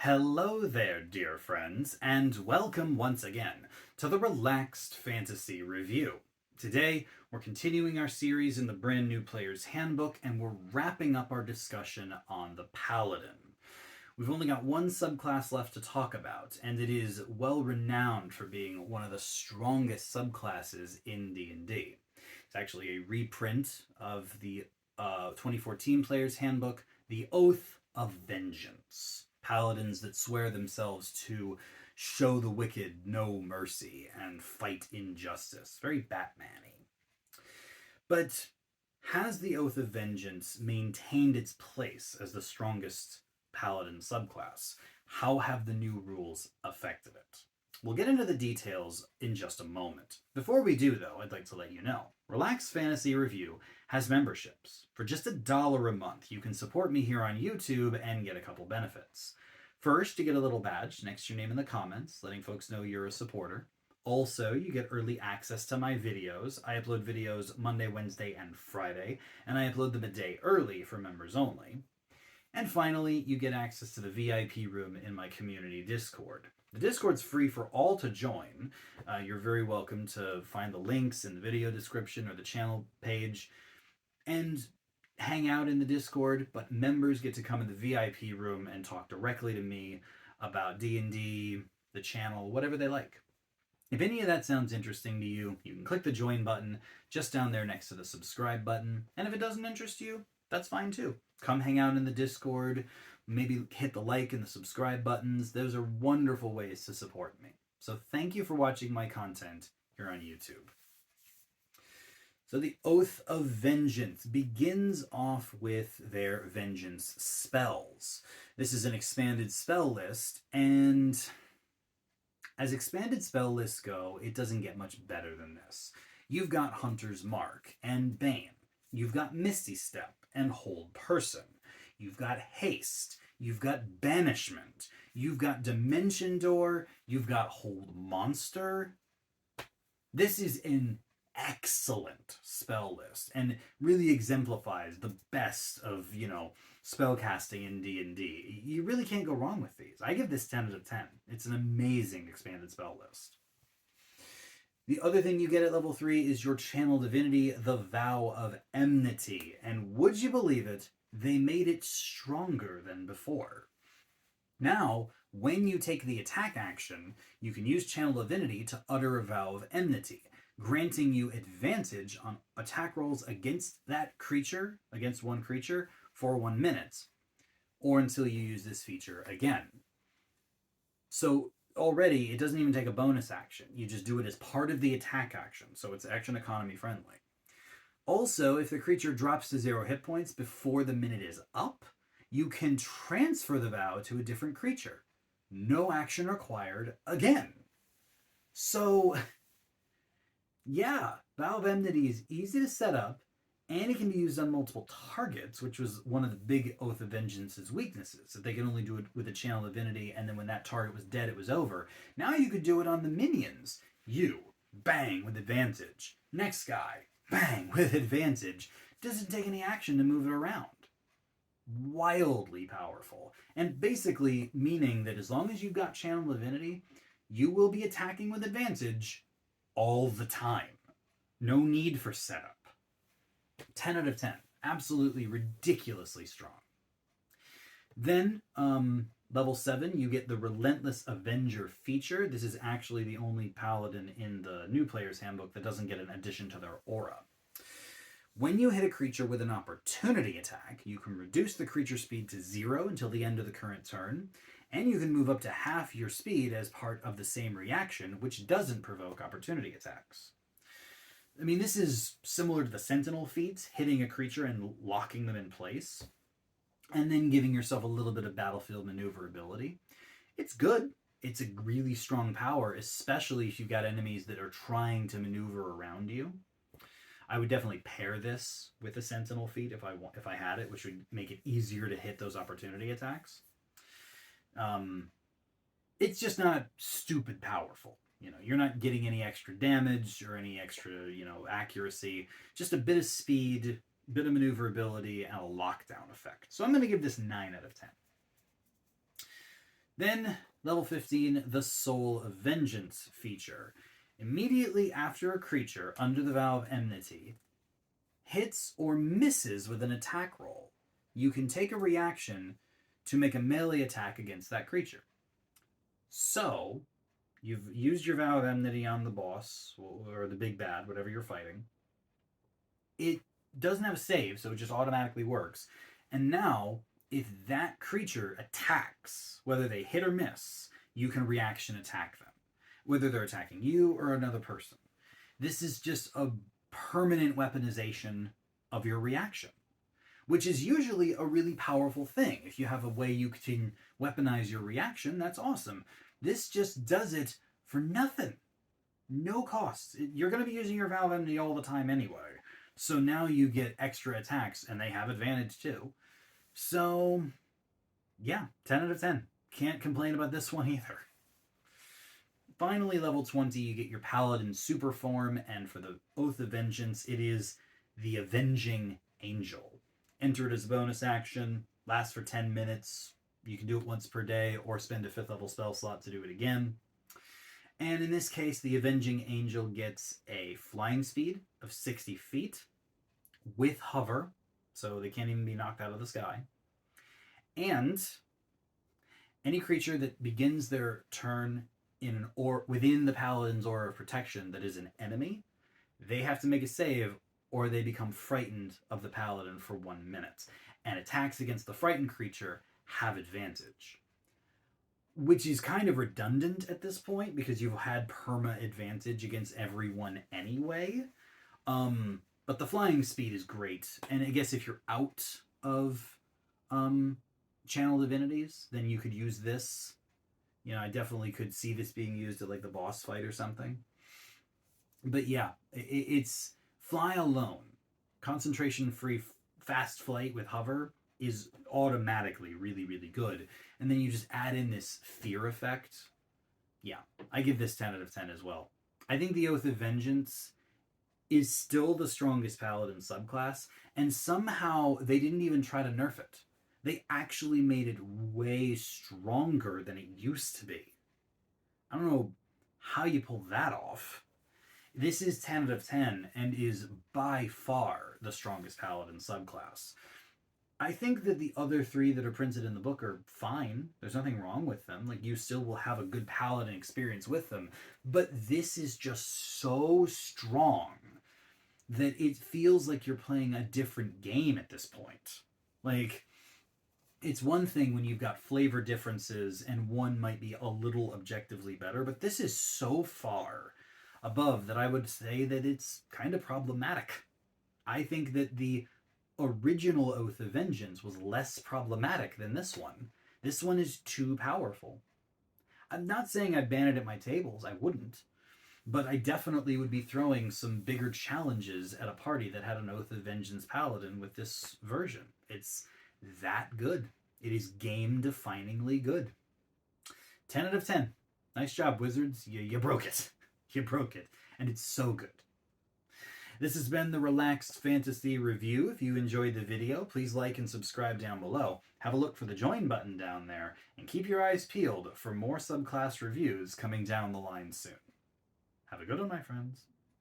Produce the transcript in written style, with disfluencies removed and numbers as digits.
Hello there, dear friends, and welcome once again to the Relaxed Fantasy Review. Today, we're continuing our series in the brand new Player's Handbook, and we're wrapping up our discussion on the Paladin. We've only got one subclass left to talk about, and it is well renowned for being one of the strongest subclasses in D&D. It's actually a reprint of the 2014 Player's Handbook, The Oath of Vengeance. Paladins that swear themselves to show the wicked no mercy and fight injustice. Very Batman-y. But has the Oath of Vengeance maintained its place as the strongest Paladin subclass? How have the new rules affected it? We'll get into the details in just a moment. Before we do, though, I'd like to let you know, Relaxed Fantasy Review has memberships. For just $1 a month, you can support me here on YouTube and get a couple benefits. First, you get a little badge next to your name in the comments, letting folks know you're a supporter. Also, you get early access to my videos. I upload videos Monday, Wednesday, and Friday, and I upload them a day early for members only. And finally, you get access to the VIP room in my community Discord. The Discord's free for all to join. You're very welcome to find the links in the video description or the channel page and hang out in the Discord, but members get to come in the VIP room and talk directly to me about D&D, the channel, whatever they like. If any of that sounds interesting to you, you can click the join button just down there next to the subscribe button. And if it doesn't interest you, that's fine too. Come hang out in the Discord, maybe hit the like and the subscribe buttons. Those are wonderful ways to support me. So thank you for watching my content here on YouTube. So the Oath of Vengeance begins off with their vengeance spells. This is an expanded spell list, and as expanded spell lists go, it doesn't get much better than this. You've got Hunter's Mark and Bane. You've got Misty Step and Hold Person. You've got Haste. You've got Banishment. You've got Dimension Door. You've got Hold Monster. This is an excellent spell list and really exemplifies the best of, spellcasting in D&D. You really can't go wrong with these. I give this 10 out of 10. It's an amazing expanded spell list. The other thing you get at level 3 is your Channel Divinity, the Vow of Enmity. And would you believe it, they made it stronger than before. Now, when you take the attack action, you can use Channel Divinity to utter a Vow of Enmity, granting you advantage on attack rolls against that creature, against one creature, for 1 minute, or until you use this feature again. So already, it doesn't even take a bonus action. You just do it as part of the attack action, so it's action economy friendly. Also, if the creature drops to 0 hit points before the minute is up, you can transfer the vow to a different creature. No action required again. So yeah, Vow of Enmity is easy to set up, and it can be used on multiple targets, which was one of the big Oath of Vengeance's weaknesses, that they could only do it with a Channel Divinity, and then when that target was dead, it was over. Now you could do it on the minions. You, bang, with advantage. Next guy, bang, with advantage. Doesn't take any action to move it around. Wildly powerful. And basically meaning that as long as you've got Channel Divinity, you will be attacking with advantage all the time. No need for setup. 10 out of 10. Absolutely ridiculously strong. Then, level 7, you get the Relentless Avenger feature. This is actually the only paladin in the new Player's Handbook that doesn't get an addition to their aura. When you hit a creature with an opportunity attack, you can reduce the creature speed to 0 until the end of the current turn, and you can move up to half your speed as part of the same reaction, which doesn't provoke opportunity attacks. I mean, this is similar to the Sentinel feat, hitting a creature and locking them in place, and then giving yourself a little bit of battlefield maneuverability. It's good. It's a really strong power, especially if you've got enemies that are trying to maneuver around you. I would definitely pair this with a Sentinel feat if I had it, which would make it easier to hit those opportunity attacks. It's just not stupid powerful. You're not getting any extra damage or any extra, accuracy. Just a bit of speed, a bit of maneuverability, and a lockdown effect. So I'm going to give this 9 out of 10. Then, level 15, the Soul of Vengeance feature. Immediately after a creature under the vow of enmity hits or misses with an attack roll, you can take a reaction to make a melee attack against that creature. So, you've used your vow of enmity on the boss, or the big bad, whatever you're fighting. It doesn't have a save, so it just automatically works. And now, if that creature attacks, whether they hit or miss, you can reaction attack them, whether they're attacking you or another person. This is just a permanent weaponization of your reaction, which is usually a really powerful thing. If you have a way you can weaponize your reaction, that's awesome. This just does it for nothing. No costs. You're going to be using your vow of enmity all the time anyway. So now you get extra attacks, and they have advantage too. So, yeah, 10 out of 10. Can't complain about this one either. Finally, level 20, you get your Paladin super form, and for the Oath of Vengeance, it is the Avenging Angel. Enter it as a bonus action, lasts for 10 minutes. You can do it once per day, or spend a 5th level spell slot to do it again. And in this case, the Avenging Angel gets a flying speed of 60 feet with hover, so they can't even be knocked out of the sky. And any creature that begins their turn within the Paladin's aura of protection that is an enemy, they have to make a save or they become frightened of the Paladin for 1 minute. And attacks against the frightened creature have advantage. Which is kind of redundant at this point because you've had perma advantage against everyone anyway. But the flying speed is great. And I guess if you're out of channel divinities, then you could use this. You know, I definitely could see this being used at like the boss fight or something. But yeah, it's fly alone. Concentration free fast flight with hover is automatically really, really good. And then you just add in this fear effect. Yeah, I give this 10 out of 10 as well. I think the Oath of Vengeance is still the strongest Paladin subclass, and somehow they didn't even try to nerf it. They actually made it way stronger than it used to be. I don't know how you pull that off. This is 10 out of 10 and is by far the strongest Paladin subclass. I think that the other 3 that are printed in the book are fine. There's nothing wrong with them. Like, you still will have a good Paladin experience with them. But this is just so strong that it feels like you're playing a different game at this point. Like, it's one thing when you've got flavor differences and one might be a little objectively better, but this is so far above that I would say that it's kind of problematic. I think that the original Oath of Vengeance was less problematic than this one. This one is too powerful. I'm not saying I'd ban it at my tables, I wouldn't. But I definitely would be throwing some bigger challenges at a party that had an Oath of Vengeance Paladin with this version. It's that good. It is game-definingly good. 10 out of 10. Nice job, Wizards. You broke it. You broke it. And it's so good. This has been the Relaxed Fantasy Review. If you enjoyed the video, please like and subscribe down below. Have a look for the join button down there, and keep your eyes peeled for more subclass reviews coming down the line soon. Have a good one, my friends.